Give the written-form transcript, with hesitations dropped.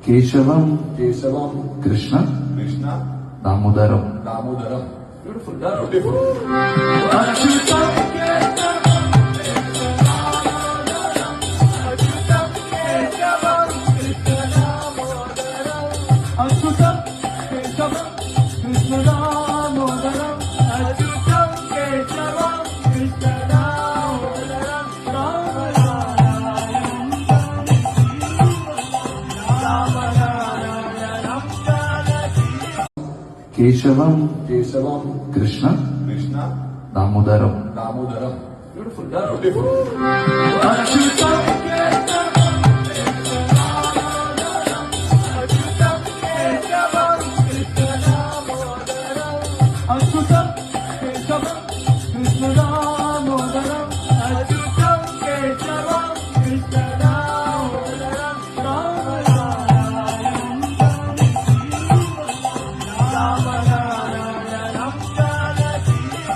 Keshavam Keshavam Krishna Krishna Damodaram. Damodaram. Beautiful. Achyutam Keshavam Krishna Damodaram. Achyutam Keshavam Krishna Damodaram. Keshavam Keshavam Krishna Krishna Damodaram. Damodaram. Beautiful. Achyutam Keshavam